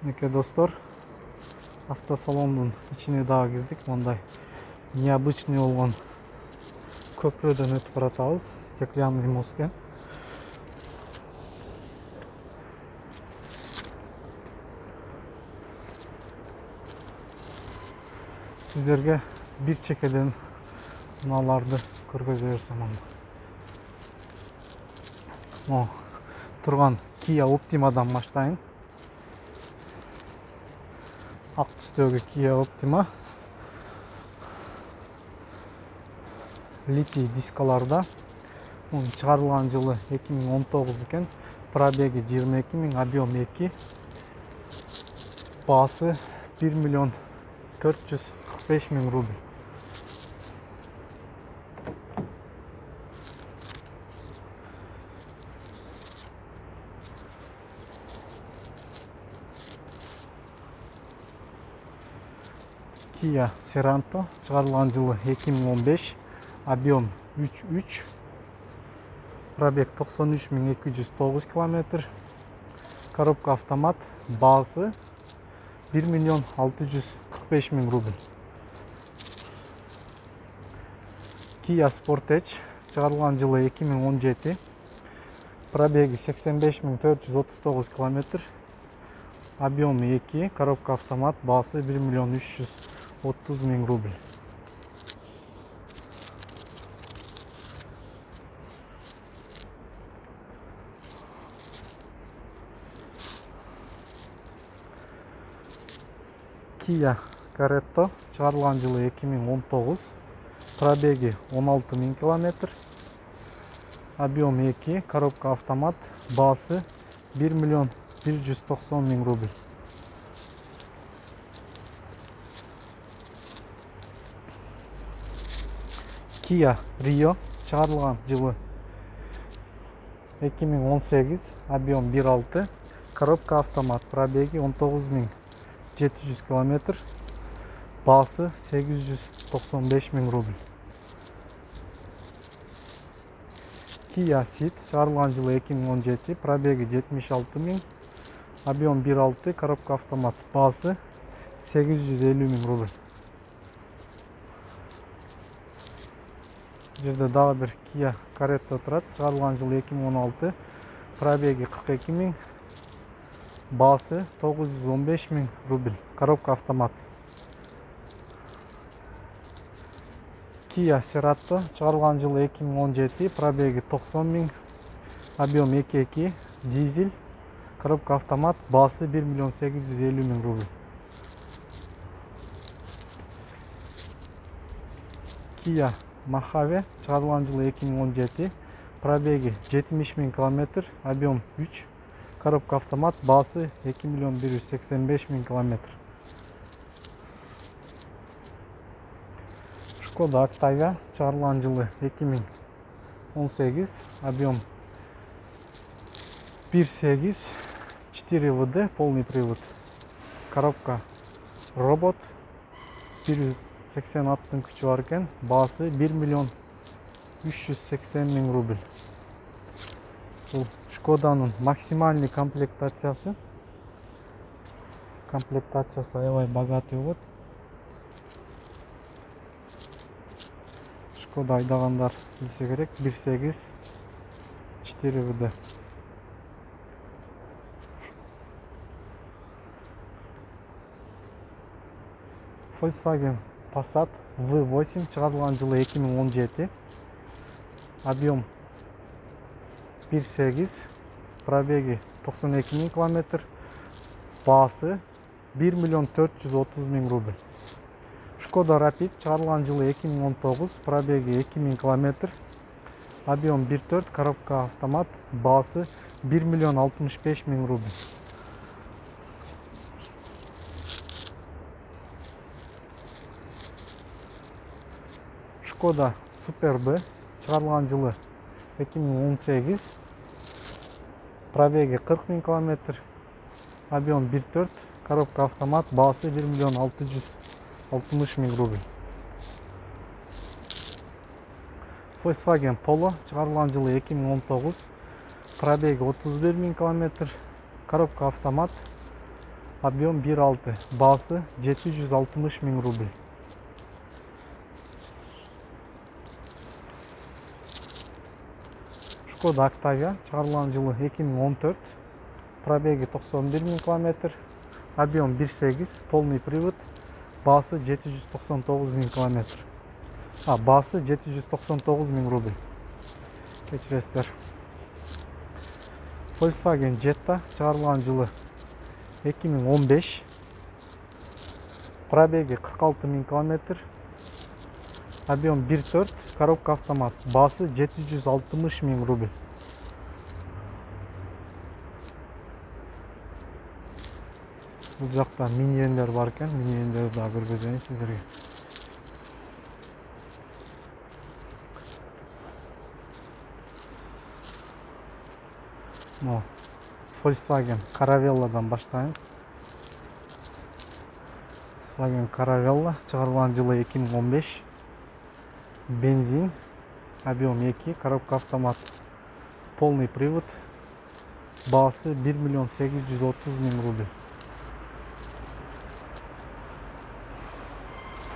Мінекей достор, автосалондун ичине дагы кирдик. Мындай необычный болгон көпүрөдөн өтүп баратабыз. Стеклянный мост экен. Сиздерге бир чекеден мыналарды көргөзө берсем анда. Mo турган Kia Optima'dan баштайын. Ак түстөгү Kia Optima. Литий дискаларда. Мунун чыгарылган жылы 2019 экен. Пробеги 22 000, объем 2. Баасы 1 миллион 445 000 рубль. Kia Sorento чыгарылган жылы 2015, объем 3.3, пробег 93 209 километр, коробка автомат, баасы 1 миллион 645 000 рубль. Kia Sportage чыгарылган жылы 2017, пробеги 85 439 километр, объем 2, коробка автомат, баасы 1 миллион 330 000 рубль. Kia Carretto чыгарылган жылы 2019, пробеги 16 000 километр, объем 2, коробка автомат, баасы 1 миллион 190 000 рубль. Kia Rio чыгарылган жылы 2018, объем 1.6, коробка автомат, пробеги 19 700 километр, баасы 895 000 рубль. Kia Ceed чыгарылган жылы 2017, пробеги 76 000, объем 1.6, коробка автомат, баасы 850 000 рубль. Жерде дагы бир Kia Carretto турат, чыгарылган жылы 2016, пробеги 42 000, баасы 915 000 рубль, коробка автомат. Kia Cerato чыгарылган жылы 2017, пробеги 90 000, объем 2.2, дизель, коробка автомат, баасы 1 миллион 850 000 рубль. Kia Mojave чыгарылган жылы 2017, пробеги 70 000 километр, объем 3, коробка автомат, баасы 2 миллион 185 000 километр. Skoda Octavia чыгарылган жылы 2018, объем 1.8, 4 ВД, полный привод, коробка робот, 180 аттын күчү бар экен, баасы 1 миллион 380 000 рубль. Бул Шкоданын максимальный комплектациясы. Комплектациясы аябай богатый болот. Шкода айдагандар билсе керек, 1.8, 4 ВД. Volkswagen Passat V8 чыгарылган жылы 2017, объем 1.8, пробеги 92 000 километр, баасы 1 миллион 430 000 рубль. Skoda Rapid чыгарылган жылы 2019, пробеги 2000 километр, объем 1.4, коробка автомат, баасы 1 миллион 65 000 рубль. Skoda Superb чыгарылган жылы 2018, пробеги 40 000 километр, объем 1.4, коробка автомат, баасы 1 миллион 660 000 рубль. Volkswagen Polo чыгарылган жылы 2019, пробеги 31 000 километр, коробка автомат, Объем 1.6. Баасы 760 000 рубль. Шкода Октавия чыгарылган жылы 2014. Пробеги 91 000 км. Объем 1.8, полный привод. Баасы 799 000 км. Баасы 799 000 рубль. Кечиресиздер. Volkswagen Jetta чыгарылган жылы 2015. Пробеги 46 000 км. Объем 1.4, коробка автомат. Баасы 760 000 рубль. Бұл жақта минивендер бар екен. Минивендерді да көргізейін сіздерге. Volkswagen Caravella'дан баштайын. Volkswagen Caravella чыгарылган жылы 2015. Бензин. Объем 2, коробка автомат. Полный привод. Баасы 1 830 000 рубль.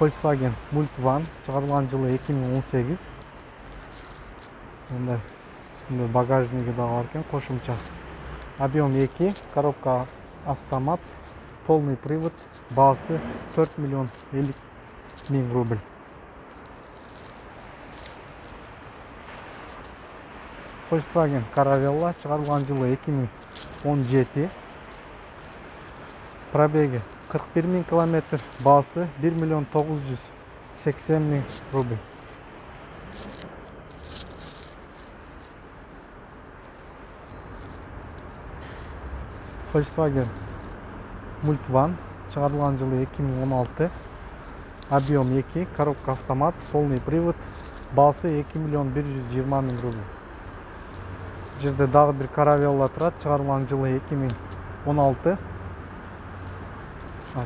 Volkswagen Multivan чыгарылган жылы 2018. Мындай үстүндө багажниги да бар экен, кошумча. Объем 2, коробка автомат, полный привод. Баасы 4 50 000 рубль. Volkswagen Caravella чыгарылган жылы 2017. Пробеги 41 000 км. Баасы 1 980 000 рубль. Volkswagen Multivan чыгарылган жылы 2016. Объем 2, коробка автомат, полный привод. Баасы 2 120 000 рубль. Жерде дагы бир Caravella турат, чыгарылган жылы 2016.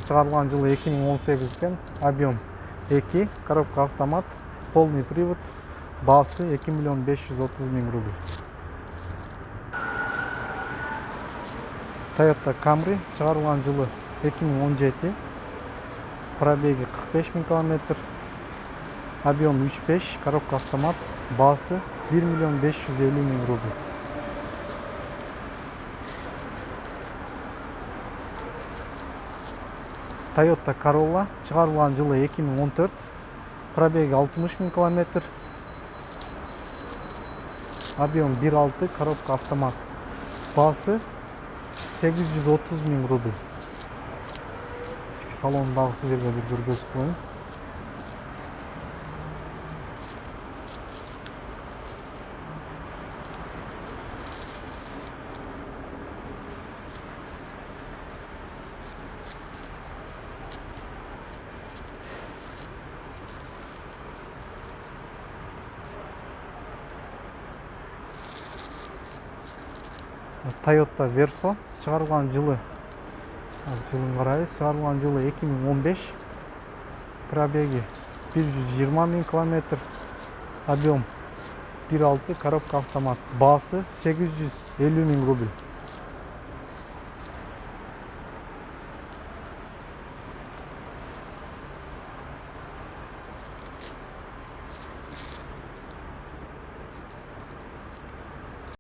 Чыгарылган жылы 2018 экен. Объем 2, коробка автомат, полный привод. Баасы 2 530 000 рубль. Toyota Camry чыгарылган жылы 2017. Пробеги 45 000 км. Объем 3.5, коробка автомат. Баасы 1 550 000 рубль. Toyota Corolla чыгарылган жылы 2014. Пробеги 60 000 км. Объем 1.6, коробка автомат. Баасы 830 000 рубль. Ички салондагы сиздерге бир көргөзүп коеюн. Toyota Verso чыгарылган жылы, жылын карайбыз, чыгарылган жылы 2015. Пробеги 120 000 км. Объем 1.6, коробка автомат. Баасы 850 000 рубль.